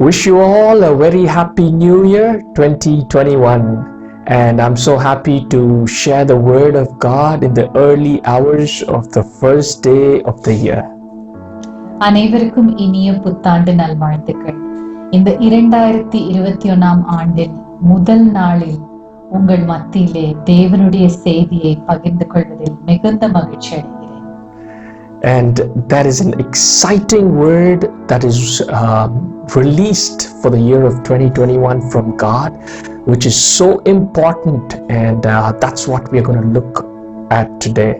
Wish you all a very happy new year 2021, and I'm so happy to share the word of God in the early hours of the first day of the year. அனைவருக்கும் இனிய புத்தாண்டு நல்வாழ்த்துக்கள். இந்த 2021 ஆண்டின் முதல் நாளில் உங்கள் மத்தியிலே தேவனுடைய செய்தியை பகிர்ந்து கொள்வதில் மிகுந்த மகிழ்ச்சி அடைகிறேன். And that is an exciting word that is released for the year of 2021 from God, which is so important, and that's what we are going to look at today.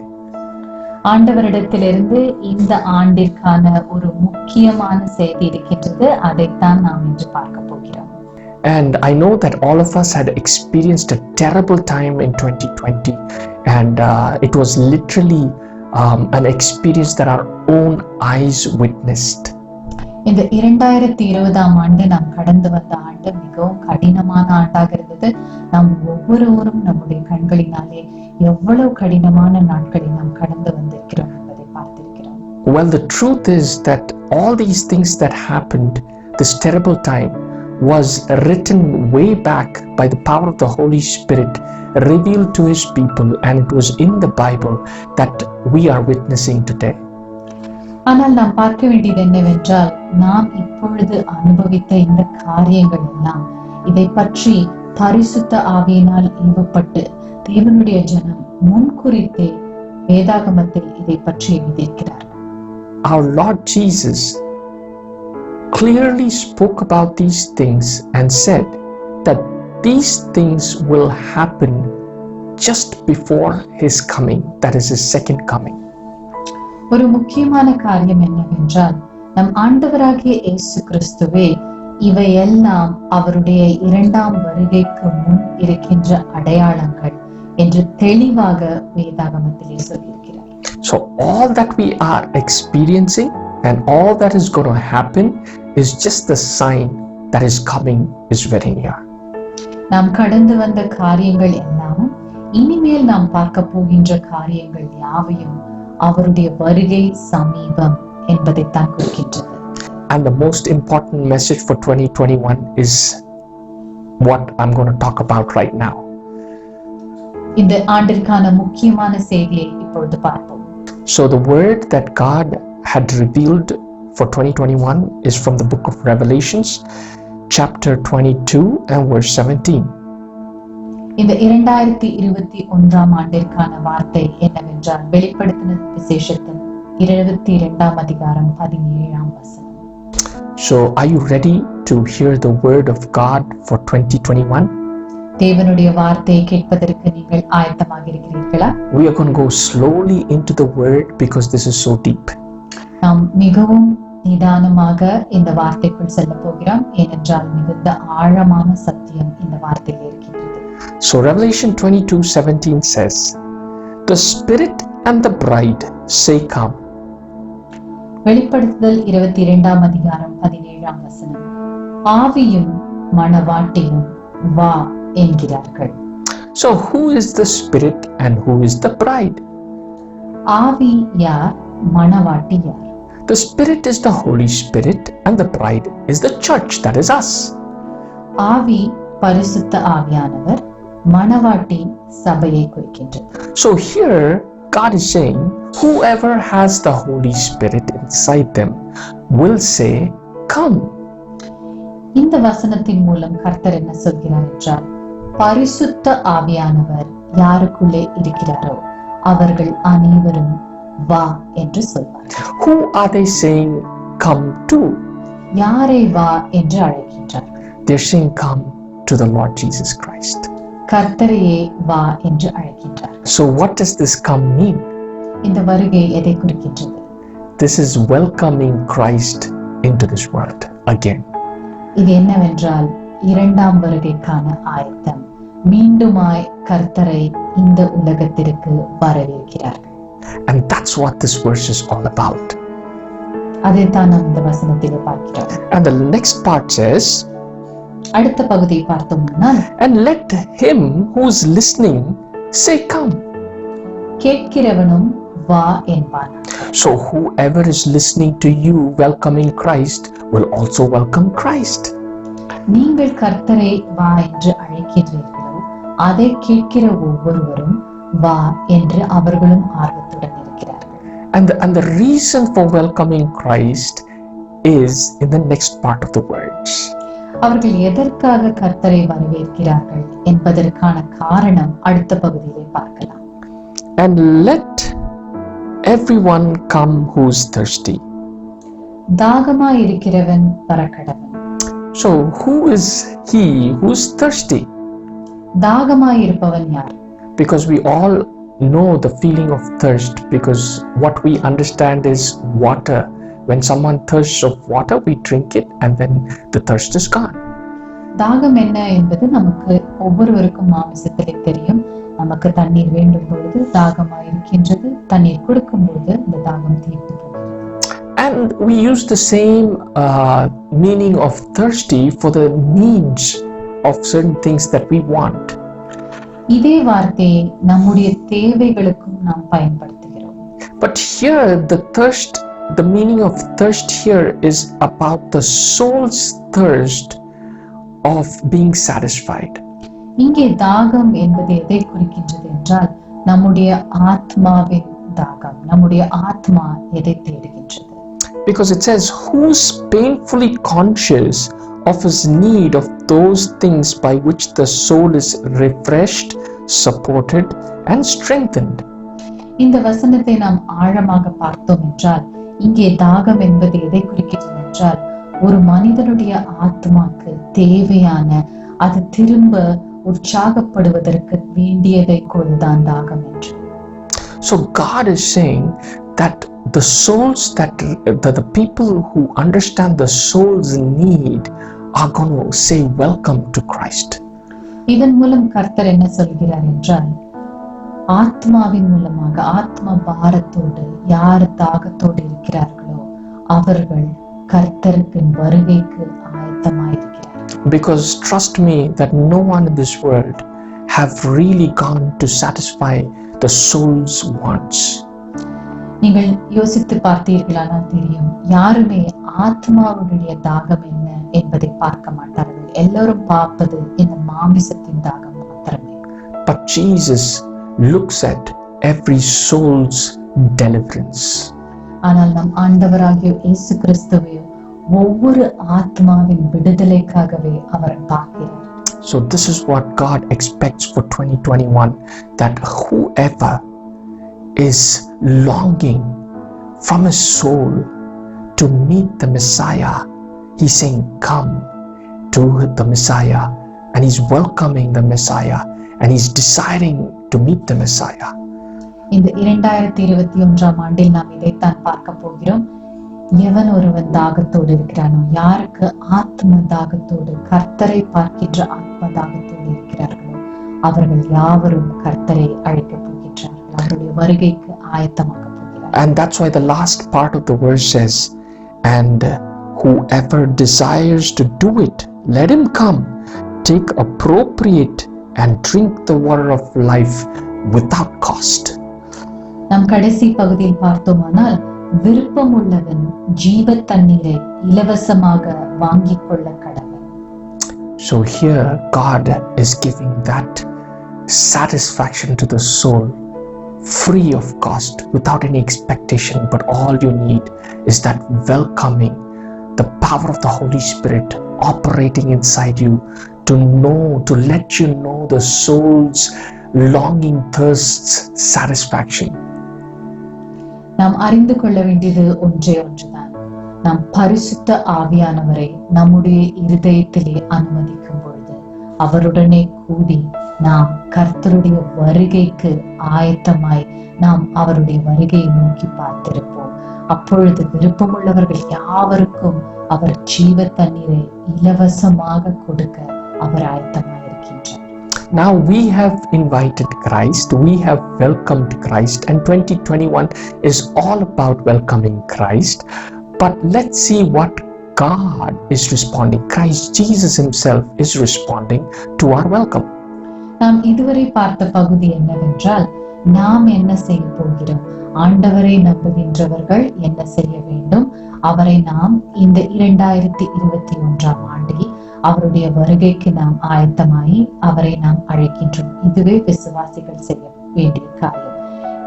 ஆண்டவரிடத்திலிருந்து இந்த ஆண்டிற்கான ஒரு முக்கியமான செய்தி இருக்கின்றது. அதைத்தான் நாம் இன்று பார்க்க போகிறோம். And I know that all of us had experienced a terrible time in 2020, and it was literally an experience that our own eyes witnessed. இந்த 2020 ஆண்டு நாம் கடந்து வந்த ஆண்டு மிகவும் கடினமான ஆண்டாக இருந்தது. நாம் ஒவ்வொருவரும் நம்முடைய கண்களினாலே எவ்வளவு கடினமான நாட்களை நாம் கடந்து வந்திருக்கிறோம் என்பதை பார்த்திருக்கிறோம். Well, the truth is that all these things that happened, this terrible time, was written way back by the power of the Holy Spirit, revealed to His people, and it was in the Bible that we are witnessing today. ஆனால் நாம் பார்க்க வேண்டியது என்னவென்றால், நாம் இப்பொழுது அனுபவித்த இந்த காரியங்கள் எல்லாம் இதை பற்றி பரிசுத்த ஆவியினால் ஏவப்பட்டு தேவனுடைய ஜனம் முன்குறித்தே வேதாகமத்தில் இதை பற்றி எழுதியிருக்கிறார். Our Lord Jesus clearly spoke about these things and said that these things will happen just before His coming, that is His second coming. ஒரு முக்கியமான காரியம் என்னவென்றால், நம் ஆண்டவராகிய இயேசு கிறிஸ்துவே இவையெல்லாம் அவருடைய இரண்டாம் வருகைக்கு முன் இருக்கின்ற அடையாளங்கள் என்று தெளிவாக வேதாகமத்திலே சொல்லியிருக்கிறார். So all that we are experiencing and all that is going to happen is just the sign that His coming is very near. நாம் கடந்து வந்த காரியங்கள் எல்லாம் இனிமேல் நாம் பார்க்க போகின்ற காரியங்கள் யாவையும் அவருடைய வருகை சமீபம் என்பதைத்தான் குறிக்கின்றது. And the most important message for 2021 is what I'm going to talk about right now. இந்த ஆண்டிற்கான முக்கியமான செய்தியை இப்பொழுது பார்ப்போம். So the word that God had revealed for 2021 is from the book of Revelations, chapter 22 and verse 17. இந்த 2021 ஆண்டிற்கான வார்த்தை என்னவென்றால், வெளிப்படுத்தின விசேஷத்தின் 22 அதிகாரம் 17 வசனம். So are you ready to hear the word of God for 2021? தேவனுடைய வார்த்தையை கேட்பதற்கு நீங்கள் ஆயத்தமாக இருக்கிறீர்களா? We are going to go slowly into the word because this is so deep. நாம் மிகவும் நிதானமாக இந்த வார்த்தைக்குள் செல்ல போகிறோம், ஏனென்றால் மிகுந்த ஆழமான சத்தியம் இந்த வார்த்தையில் இருக்கின்றது. So Revelation 22:17 says, "The Spirit and the bride say, come." வெளிப்படுத்துதல் 22 அதிகாரம் 17 வசனம். ஆவியும் மணவாட்டியும் வா என்கிறார்கள். So who is the Spirit and who is the bride? ஆவி யார், மணவாட்டி யார்? The Spirit is the Holy Spirit and the bride is the church, that is us. ஆவி பரிசுத்த ஆவியானவர், மணவாட்டி சபையை குறிக்கின்றது. So here God is saying whoever has the Holy Spirit inside them will say, come. இந்த வசனத்தின் மூலம் கர்த்தர் என்ன சொல்கிறார் என்றால், பரிசுத்த ஆவியானவர் யாருக்குள்ளே இருக்கிறாரோ அவர்கள் அனைவரும் வா என்று சொல்வார். Who are they saying come to? யாரை வா என்று அழைக்கின்றார்கள்? They're saying come to the Lord Jesus Christ. கர்த்தரையே வா என்று அழைக்கின்றார். So what does this come mean? இந்த வருகை எதை குறிக்கின்றது? This is welcoming Christ into this world again. இது என்னவென்றால், இரண்டாம் வருகைக்கான ஆயத்தம். மீண்டுமாய் கர்த்தரை இந்த உலகத்திற்கு வரவேற்கிறார்கள். And that's what this verse is all about. அதைத்தான் நாம் இந்த வசனத்திலே பார்க்கிறோம். And the next part says, அடுத்த பகுதியை பார்த்தோம்னா, and let him who's listening say, come. கேட்கிறவனும் வா என்பான். So whoever is listening to you welcoming Christ will also welcome Christ. நீங்கள் கர்த்தரை வா என்று அழைக்கிறீர்களோ அதை கேட்கிற ஒவ்வொருவரும் வா என்று அவர்களும் ஆர்வத்துடன் இருக்கிறார்கள். And the reason for welcoming Christ is in the next part of the words. அவர்கள் எதற்காக கர்த்தரை வரவேற்கிறார்கள் என்பதற்கான காரணம் அடுத்த பகுதியிலே பார்க்கலாம். And let everyone come who's thirsty. தாகமாய் இருக்கிறவன் வரக்கடவன். So who is he who's thirsty? தாகமாய் இருப்பவன் யார்? Because we all know the feeling of thirst, because what we understand is water. When someone thirsts of water, we drink it and then the thirst is gone. தாகம் என்ன என்பது நமக்கு ஒவ்வொருவருக்கும் மாமிசத்திலே தெரியும். நமக்கு தண்ணீர் வேண்டும் பொழுது தாகமாய் இருக்கின்றது, தண்ணீர் கொடுக்கும் பொழுது இந்த தாகம் தீர்ந்து போகிறது. And we use the same meaning of thirsty for the needs of certain things that we want. இதே வார்த்தையை நம்முடைய தேவைகளுக்கும் நாம் பயன்படுத்துகிறோம். But here the meaning of thirst here is about the soul's thirst of being satisfied. இங்கே தாகம் என்பது எதை குறிக்கின்றது என்றால் நம்முடைய ஆத்மாவின் தாகம். நம்முடைய ஆத்மா எதை தேடுகின்றது? Because it says, who's painfully conscious of his need of those things by which the soul is refreshed, supported and strengthened. இந்த வசனத்தை நாம் ஆழமாக பார்த்தோம் என்றால் இங்கே தாகம் என்பது எதை குறிக்கிறது என்றால் ஒரு மனிதனுடைய ஆத்மாக்கு தேவையான அது திரும்ப உற்சாகப்படுவதற்கு வேண்டியதை கொண்டுதான் தாகம் என்று. So God is saying that the souls that the people who understand the soul's need are going to say welcome to Christ. இதன் மூலம் கர்த்தர் என்ன சொல்கிறார் என்றால் ஆத்மாவின் மூலமாக ஆத்ம பாரத்தோடு யார் தாகத்தோடு இருக்கிறார்களோ அவர்கள் கர்த்தருக்கு வருகைக்கு ஆயத்தமாயிருக்கிறார்கள். Because trust me that no one in this world have really gone to satisfy the soul's wants. நீங்கள் யோசித்து பார்த்தீர்களானால் தெரியும் யாருமே ஆத்மாவுடைய தாகம் என்ன என்பதை பார்க்க மாட்டார்கள். எல்லாரும் பார்ப்பது இந்த மாமிசத்தின் தாகம் மாத்திரமே. But Jesus looks at every soul's deliverance. ஆனால் நம் ஆண்டவராகிய இயேசு கிறிஸ்துவை ஒவ்வொரு ஆத்மாவின் விடுதலைக்காகவே அவர் பார்க்கிறார். So this is what God expects for 2021, that whoever is longing from his soul to meet the Messiah, he's saying come to the Messiah, and he's welcoming the Messiah, and he's deciding to meet the Messiah. இந்த 2021ஆம் ஆண்டில் நாம் இதைத்தான் பார்க்க போகிறோம். எவன் ஒருவன் தாகத்தோடு இருக்கிறானோ, யாருக்கு ஆத்ம தாகத்தோடு கர்த்தரை பார்க்கின்ற ஆத்ம தாகத்தோடு இருக்கிறார்களோ அவர்கள் யாவரும் கர்த்தரை அழைக்கப் போகின்றார்கள். அவருடைய வருகைக்கு ஆயத்தமாக போகிறார்கள். And that's why the last part of the verse says, and whoever desires to do it, let him come, take appropriate and drink the water of life without cost. நாம் கடைசி பகுதியில் பார்த்தோமானால் விருப்பம் உள்ளவன் ஜீவ தண்ணீரை இலவசமாக வாங்கிக் கொள்ள கடவன். So here God is giving that satisfaction to the soul free of cost, without any expectation, but all you need is that welcoming, the power of the Holy Spirit operating inside you to know, to let you know the soul's longing, thirsts, satisfaction. நாம் அறிந்து கொள்ள வேண்டியது ஒன்றே ஒன்றுதான். நாம் பரிசுத்த ஆவியானவரை நம்முடைய இருதயத்திலே அனுமதிக்கும் பொழுது அவருடனே கூடி நாம் கர்த்தருடைய வருகைக்கு ஆயத்தமாய் நாம் அவருடைய வருகையை நோக்கி பார்த்திருப்போம். அப்பொழுது விருப்பமுள்ளவர்கள் யாவருக்கும் அவர் ஜீவ தண்ணீரை இலவசமாக கொடுக்க அவர் ஆயத்தமாய் இருக்கின்றார். Now we have invited Christ, we have welcomed Christ, and 2021 is all about welcoming Christ. But let's see what God is responding. Christ Jesus himself is responding to our welcome. நாம் இதுவரை பார்த்த பகுதி என்னவென்றால் நாம் என்ன செய்ய போகிறோம்? ஆண்டவரை நம்புகின்றவர்கள் என்ன செய்ய வேண்டும்? அவரை நாம் இந்த 2021ஆம் ஆண்டில் அவருடைய வருகைக்கு நாம் ஆயத்தமாகி அவரை நாம் அழைக்கின்றோம். இதுவே விசுவாசிகள் செய்ய வேண்டிய காரியம்.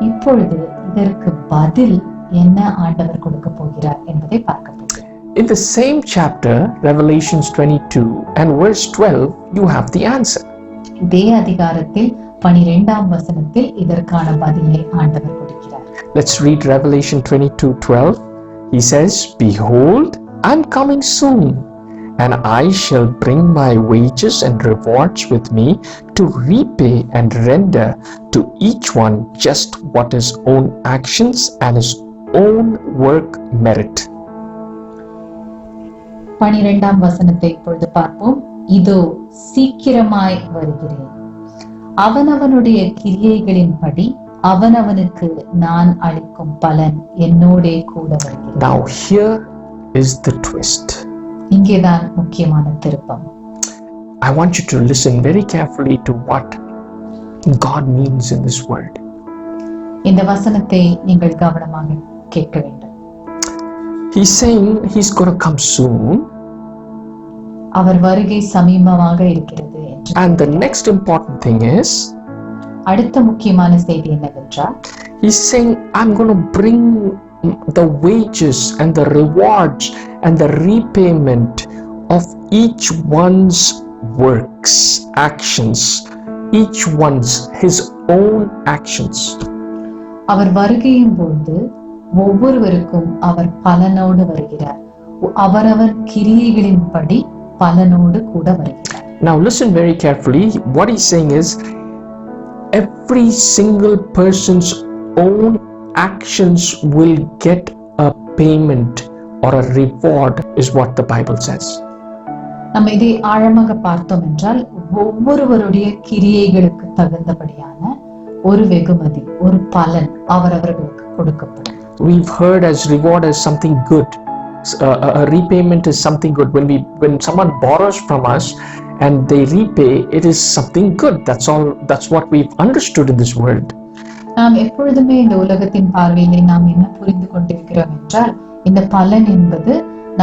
இப்பொழுது இதற்கு பதில் என்ன ஆண்டவர் கொடுக்க போகிறார் என்பதை பார்க்க போகிறோம். In the same chapter, Revelations 22 and verse 12, you have the answer. இதே அதிகாரத்தில் 12ஆம் வசனத்தில் இதற்கான பதிலை ஆண்டவர் கொடுக்கிறார். Let's read Revelation 22:12. He says, "Behold, I'm coming soon, and I shall bring my wages and rewards with me to repay and render to each one just what his own actions and his own work merit." 12ஆம் வசனத்தை இப்பொழுது பார்ப்போம். இதோ சீக்கிரமாய் வருகிறேன், அவனவனுடைய கிரியைகளின்படி அவனவனுக்கு நான் அளிக்கும் பலன் என்னோடே கூட வருகிறது. Now here is the twist. இங்கேதான் முக்கியமான திருப்பம். I want you to listen very carefully to what God means in this word. இந்த வசனத்தை நீங்கள் கவனமாக கேட்க வேண்டும். He's saying he's going to come soon. அவர் வருகை சமீபமாக இருக்கிறது என்று. And the next important thing is, அடுத்த முக்கியமான செய்தி என்னவென்றால், he's saying I'm going to bring the wages and the rewards and the repayment of each one's works, actions, each one's his own actions. அவர் வருகையின் போது ஒவ்வொருவருக்கும் அவர் பலனோடு வருகிறார். அவரவர் கிரியைகளின்படி பலனோடு கூட வருகிறார். Now listen very carefully. What he's saying is every single person's own actions will get a payment or a reward is what the Bible says. நம்ம இதை ஆழமாக பார்த்தோம் என்றால் ஒவ்வொருவருடைய கிரியைகளுக்கு தகுந்தபடியான ஒரு வெகுமதி, ஒரு பலன் அவரவர்களுக்கு கொடுக்கப்படும். We've heard as reward as something good. A repayment is something good. When someone borrows from us and they repay, it is something good. That's what we've understood in this world. நாம் எப்பொழுதுமே இந்த உலகத்தின் பார்வையிலே நாம் என்ன புரிந்து கொண்டிருக்கிறோம் என்றால், இந்த பலன் என்பது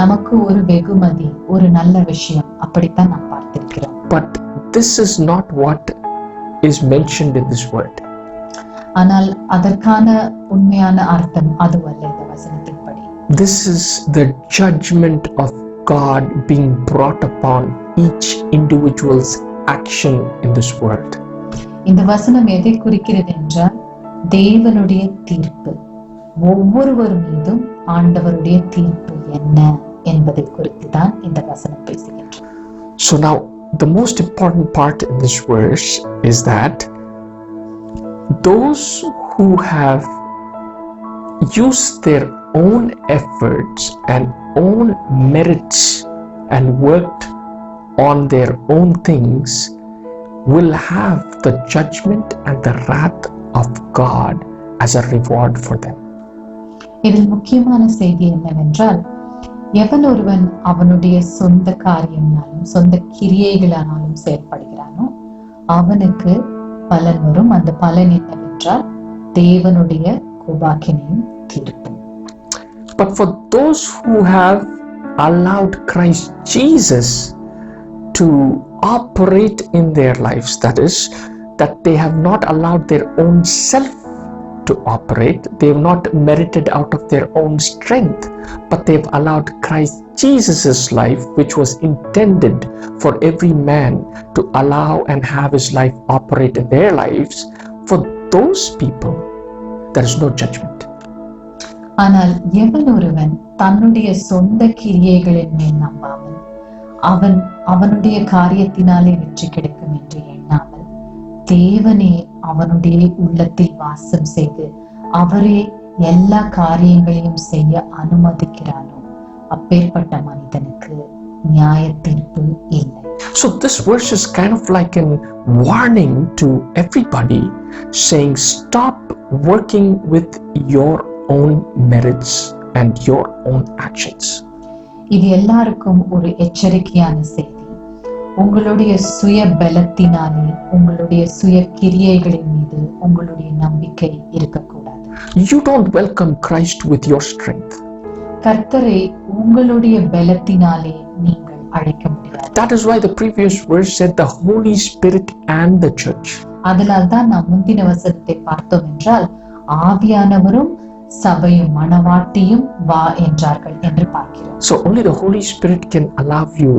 நமக்கு ஒரு வெகுமதி, ஒரு நல்ல விஷயம், அப்படித்தான் நாம் பார்த்திருக்கிறோம். But this is not what is mentioned in this word. ஆனால் அதற்கான உண்மையான அர்த்தம் அதுவல்ல இந்த வசனத்தின்படி. This is the judgment of God being brought upon each individual's action in this world. இந்த வசனம் எதை குறிக்கிறது என்றால், தேவனுடைய தீர்ப்பு, ஒவ்வொருவர் மீதும் ஆண்டவருடைய தீர்ப்பு என்ன என்பதை குறித்து தான் இந்த வசனம் பேசுகின்றது. So now the most important part in this verse is that those who have used their own efforts and own merits and worked on their own things will have the judgment and the wrath of God as a reward for them. இதில் முக்கியமான செய்தி என்னவென்றால், எவன் ஒருவன் அவனுடைய சொந்த காரியம்னாலும் சொந்த கிரியைகளானாலும் செயல்படுகிறானோ அவனுக்கு பலன் வரும். அந்த பலன் என்னவென்றால் தேவனுடைய கோபாக்கினையும் தீர்ப்பும். But for those who have allowed Christ Jesus to operate in their lives, that is, that they have not allowed their own self to operate, they have not merited out of their own strength, but they've allowed Christ Jesus's life, which was intended for every man to allow and have his life operate in their lives. For those people, there is no judgment. ஆனால் எவன் ஒருவன் தன்னுடைய சொந்த கிரியைகளின் மேல் நம்பாமல் அவனுடைய காரியத்தினாலே வெற்றி கிடைக்கும் என்று எண்ணாமல் தேவனே அவனுடைய உள்ளத்தில் வாசம் செய்து அவரே எல்லா காரியங்களையும் செய்ய அனுமதிக்கிறானோ அப்பேற்பட்ட மனிதனுக்கு நியாய தீர்ப்பு இல்லை. So this verse is kind of like a warning to everybody, saying stop working with your own merits and your own actions. இது எல்லாருக்கும் ஒரு எச்சரிக்கையான செய்தி. உங்களுடைய சுய பலத்தினாலே, உங்களுடைய சுய கிரியைகளின் மீது உங்களுடைய நம்பிக்கை இருக்கக்கூடாது. You don't welcome Christ with your strength. கர்த்தரை உங்களுடைய பலத்தினாலே நீங்கள் அழைக்க முடியாது. That is why the previous verse said the Holy Spirit and the church. அதனால் தான் நாம் முந்தின வசனத்தை பார்த்தோம் என்றால், ஆவியானவரும் சபையும் மணவாட்டியும் வா என்றார்கள் என்று பார்க்கிறோம். So only the Holy Spirit can allow you.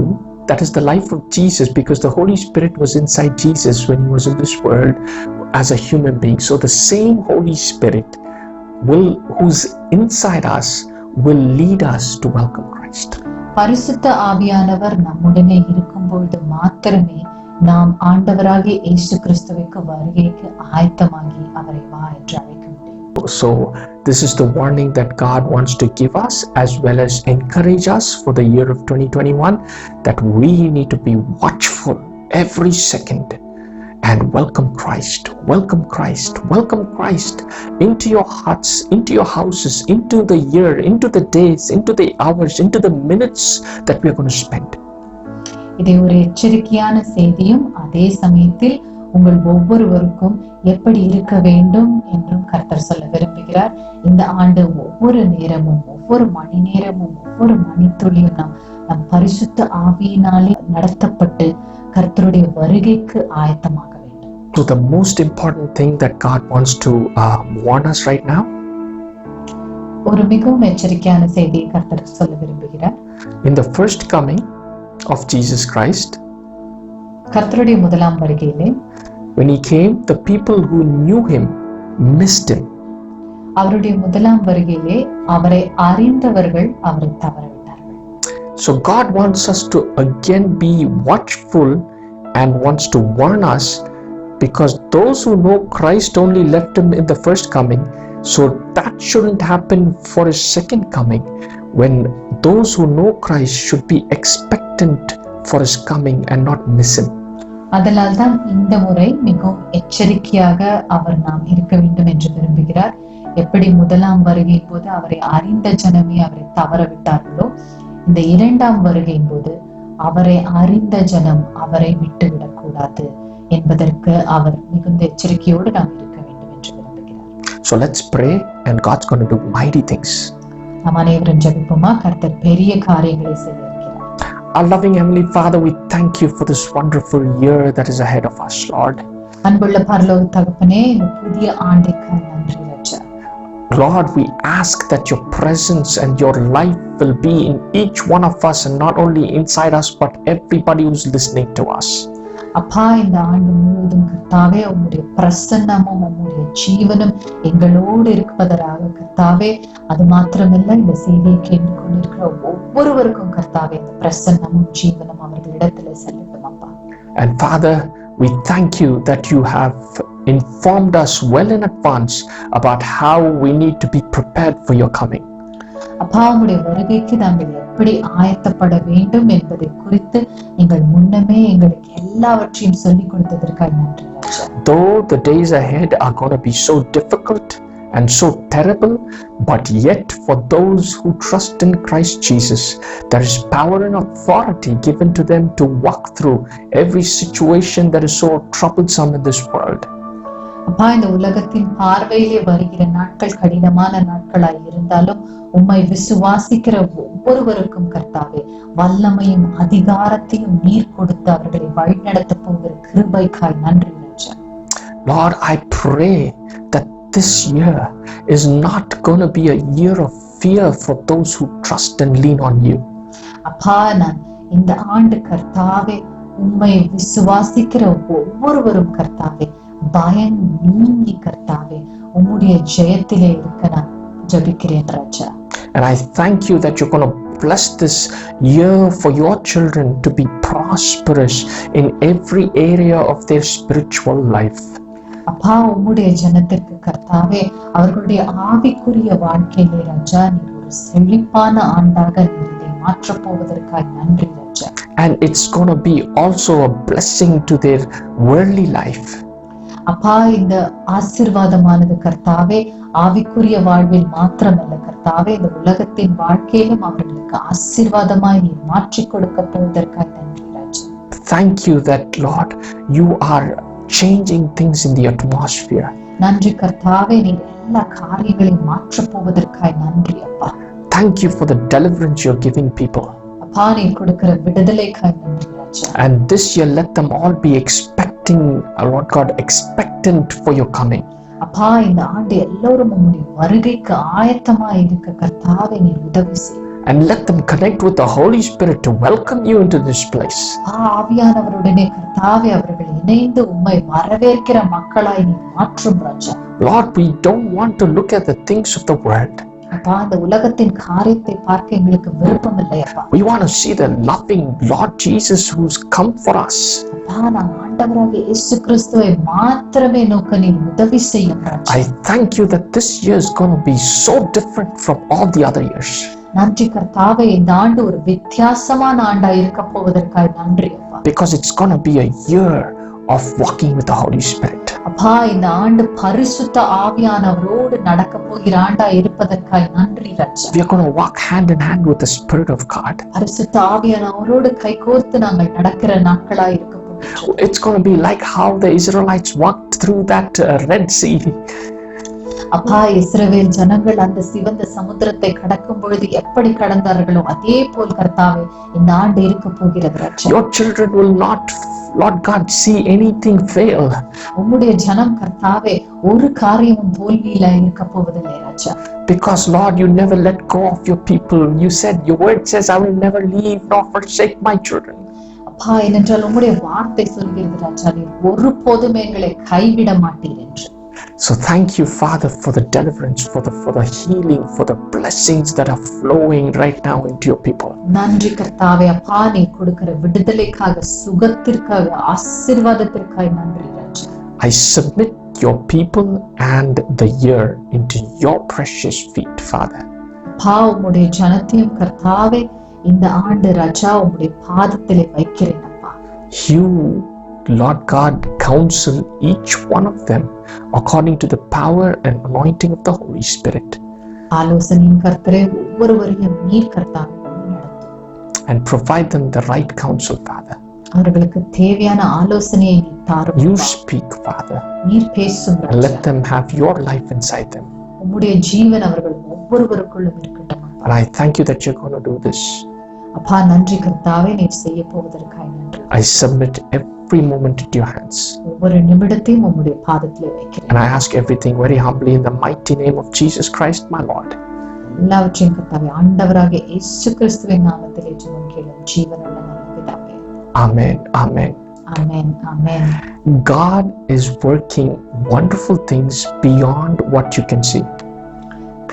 That is the life of Jesus, because the Holy Spirit was inside Jesus when he was in this world as a human being. So the same Holy Spirit who's inside us will lead us to welcome Christ. பரிசுத்த ஆவியானவர் நம்முடனே இருக்கும் பொழுது மாத்திரமே நாம் ஆண்டவராகிய இயேசு கிறிஸ்துவுக்கு வருகைக்கு ஆயத்தமாகி அவரை வா என்று அழைக்க முடியும். So this is the warning that God wants to give us, as well as encourage us for the year of 2021, that we need to be watchful every second and welcome Christ, welcome Christ, welcome Christ into your hearts, into your houses, into the year, into the days, into the hours, into the minutes that we are going to spend. இதை ஒரு எச்சரிக்கையான செய்தியும் அதே சமயத்தில் உங்கள் ஒவ்வொருவருக்கும் எப்படி இருக்க வேண்டும் என்றும் கர்த்தர் சொல்ல விரும்புகிறார். இந்த ஆண்டு ஒவ்வொரு நேரமும், ஒவ்வொரு மணி நேரமும், ஒவ்வொரு மணித்துளியும் நம் பரிசுத்த ஆவியினாலே நடத்தப்பட்டு கர்த்தருடைய வருகைக்கு ஆயத்தமாக வேண்டும். So the most important thing that God wants to warn us right now, ஒரு மிகவும் எச்சரிக்கையான செய்தியை கர்த்தர் சொல்ல விரும்புகிறார். in the first coming of Jesus Christ, கர்த்தருடைய முதலாம் வருகையிலே, when he came, the people who knew him missed him. அவருடைய முதலாம் வருகையிலே அவரை அறிந்தவர்கள் அவரை தவறவிட்டார்கள். So God wants us to again be watchful and wants to warn us, because those who know Christ only left him in the first coming. So that shouldn't happen for his second coming, when those who know Christ should be expectant for his coming and not miss him. அதனால் தான் இந்த முறை மிகவும் எச்சரிக்கையாக அவர் நாம் இருக்க வேண்டும் என்று விரும்புகிறார். எப்படி முதலாம் வருகையின் போது அவரை அறிந்த ஜனமே அவரை தவற விட்டார்களோ, இந்த இரண்டாம் வருகையின் போது அவரை அறிந்த ஜனம் அவரை விட்டுவிடக் கூடாது என்பதற்கு அவர் மிகுந்த எச்சரிக்கையோடு நாம் இருக்க வேண்டும் என்று விரும்புகிறார். So let's pray, and God's going to do mighty things. நாம் அனைவரும் ஜெபிப்போமா? கர்த்தர் பெரிய காரியங்களை செய்ய இருக்கிறார். Our loving Heavenly Father, we thank you for this wonderful year that is ahead of us, Lord. அன்புள்ள பரலோக தகப்பனே, இந்த புதிய ஆண்டுக்கு நன்றி ராஜா. Lord, we ask that your presence and your life will be in each one of us, and not only inside us, but everybody who's listening to us. அப்பா, இந்த ஆண்டு முழுவதும் கர்த்தாவே உம்முடைய பிரசன்னமும் உம்முடைய ஜீவனும் எங்களோடு இருப்பதற்காக கர்த்தாவே, அது மாத்திரமல்ல இந்த செய்தியை கேட்டுக் கொண்டிருக்கிற ஒவ்வொருவருக்கும் கர்த்தாவே இந்த பிரசன்னமும் ஜீவனும் அவர்களிடத்துல செல்லட்டும் அப்பா. And Father, we thank you that you have informed us well in advance about how we need to be prepared for your coming. அப்பா, உம்முடைய வருகைக்கு நாங்கள் எப்படி ஆயத்தப்பட வேண்டும் என்பதை குறித்து நீங்கள் முன்னமே எங்களுக்கு எல்லாவற்றையும் சொல்லிக் கொடுத்ததற்காக நன்றி ராஜா. Though the days ahead are going to be so difficult and so terrible, but yet for those who trust in Christ Jesus, there is power and authority given to them to walk through every situation that is so troublesome in this world. அப்பா, இந்த உலகத்தின் பார்வையிலே வருகிற நாட்கள் கடினமான நாட்களாய் இருந்தாலும் உம்மை விசுவாசிக்கிற ஒவ்வொருவருக்கும் கர்த்தாவே வல்லமையும் அதிகாரத்தையும் நீர் கொடுத்து அவர்களை வழிநடத்த போகிற கிருபைக்காய் நன்றி ராஜா. Lord, I pray that this year is not going to be a year of fear for those who trust and lean on you. அப்பா, நான் இந்த ஆண்டு கர்த்தாவே உம்மை விசுவாசிக்கிற ஒவ்வொருவரும் கர்த்தாவே பயம் நீங்கி கர்த்தாவே உம்முடைய ஜெயத்திலே இருக்க நான் ஜெபிக்கிறேன் ராஜா. And I thank you that you're going to bless this year for your children to be prosperous in every area of their spiritual life. அப்பா, உம்முடைய ஜனத்திற்கு கர்த்தாவே அவர்களுடைய ஆவிக்குரிய வாழ்க்கையிலே ராஜா நீர் ஒரு செழிப்பான ஆண்டாக நீர் இதை மாற்றப் போவதற்காக நன்றி ராஜா. And it's going to be also a blessing to their worldly life. அப்பா, இந்த ஆசீர்வாதமானது கர்த்தாவே ஆவிக்குரிய வாழ்வில் மாத்திரமல்ல கர்த்தாவே இந்த உலகத்தின் வாழ்க்கையிலும் அவர்களுக்கு ஆசீர்வாதமாய் நீர் மாற்றிக் கொடுக்க போவதற்காக நன்றி ராஜா. thank you that, Lord, you are changing things in the atmosphere. நன்றி கர்த்தாவே, நீர் எல்லா காரியங்களையும் மாற்றப் போவதற்காய் நன்றி அப்பா. Thank you for the deliverance you're giving people. அப்பா, நீர் கொடுக்கிற விடுதலைக்காய் நன்றி ராஜா. And this year, let them all be expecting, Lord God, expectant for your coming. அப்பா, இந்த ஆண்டு எல்லோரும் உம்முடைய வருகைக்கு ஆயத்தமா இருக்க கர்த்தாவே நீர் உதவி செய். And let them connect with the Holy Spirit to welcome you into this place. ஆவியானவருடனே கர்த்தாவே அவர்கள் இணைந்து உம்மை வரவேற்கிற மக்களாய் நீர் மாற்றும் ராஜா. Lord, we don't want to look at the things of the world. அப்பா, இந்த உலகத்தின் காரியத்தை பார்க்க எங்களுக்கு விருப்பம் இல்லை அப்பா. We want to see the loving Lord Jesus who's come for us. அப்பா, நாம் ஆண்டவராகிய இயேசு கிறிஸ்துவை மாத்திரமே நோக்க நீர் உதவி செய்யும் ராஜா. I thank you that this year is going to be so different from all the other years. நன்றி கர்த்தாவே, இந்த ஆண்டு ஒரு வித்தியாசமான ஆண்டா இருக்க போவதற்காக நன்றி அப்பா. Because it's going to be a year of walking with the Holy Spirit. அப்பா, இந்த ஆண்டு பரிசுத்த ஆவியானவரோடு நடக்க போகிற ஆண்டா இருப்பதற்காக நன்றி ராஜா. We are going to walk hand in hand with the Spirit of God. பரிசுத்த ஆவியானவரோடு கைகோர்த்து நாங்கள் நடக்கிற நாட்களா இருக்க போகிறோம். It's going to be like how the Israelites walked through that Red Sea. அப்பா, இஸ்ரவேல் ஜனங்கள் அந்த சிவந்த சமுத்திரத்தை கடக்கும் பொழுது எப்படி கடந்தார்களோ அதே போல் கர்த்தாவே இந்த ஆண்டு இருக்க போகிறது ராஜா. Your children will not, Lord God, see anything fail. உம்முடைய ஜனம் கர்த்தாவே ஒரு காரியமும் தோல்வியில இருக்க போவதில்லை ராஜா. Because Lord, you never let go of your people. You said, your word says, I will never leave nor forsake my children. அப்பா, ஏனென்றால் உம்முடைய வார்த்தை சொல்கிறது ராஜா, நீர் ஒருபோதும் எங்களை கைவிட மாட்டீர் என்று. So thank you, Father, for the deliverance, for the healing, for the blessings that are flowing right now into your people. நன்றி கர்த்தாவே, அப்பா நீ கொடுக்கிற விடுதலைக்காக, சுகத்திற்காக, ஆசீர்வாதத்திற்காக நன்றி ராஜா. I submit your people and the year into your precious feet, Father. அப்பா, உம்முடைய ஜனத்தையும் கர்த்தாவே இந்த ஆண்டு ராஜா உம்முடைய பாதத்திலே வைக்கிறேன் அப்பா. You, Lord God, counsel each one of them according to the power and anointing of the Holy Spirit. ஆலோசனையின் கர்த்தரே, ஒவ்வொருவரையும் நீர் கர்த்தாவே நடத்தும். And provide them the right counsel, Father. அவர்களுக்கு தேவையான ஆலோசனையை நீ தாரும். You speak, Father. நீர் பேசும் And Raja. let them have your life inside them. உம்முடைய ஜீவன் அவர்கள் ஒவ்வொருவருக்குள்ளும் இருக்கட்டும் அப்பா. And I thank you that you're going to do this. அப்பா, நன்றி கர்த்தாவே, நீர் செய்ய போவதற்காக நன்றி. I submit every moment into your hands. ஒவ்வொரு நிமிடத்தையும் உம்முடைய பாதத்திலே வைக்கிறேன். And I ask everything very humbly in the mighty name of Jesus Christ, my Lord. எல்லாவற்றையும் கர்த்தாவே ஆண்டவராகிய இயேசு கிறிஸ்துவின் நாமத்திலே ஜெபம் கேளும் ஜீவனுள்ள நல்ல பிதாவே. Amen. Amen. Amen, amen. God is working wonderful things beyond what you can see.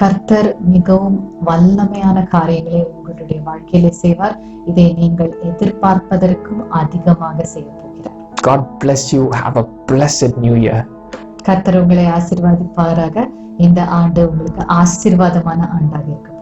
கர்த்தர் மிகவும் வல்லமையான காரியங்களை உங்களுடைய வாழ்க்கையிலே செய்வார். இதை நீங்கள் எதிர்பார்ப்பதற்கும் அதிகமாக செய்ய போகிறார். God bless you. Have a blessed new year. கர்த்தர் உங்களை ஆசீர்வதிப்பாராக. இந்த ஆண்டு உங்களுக்கு ஆசீர்வாதமான ஆண்டாக இருக்கும்.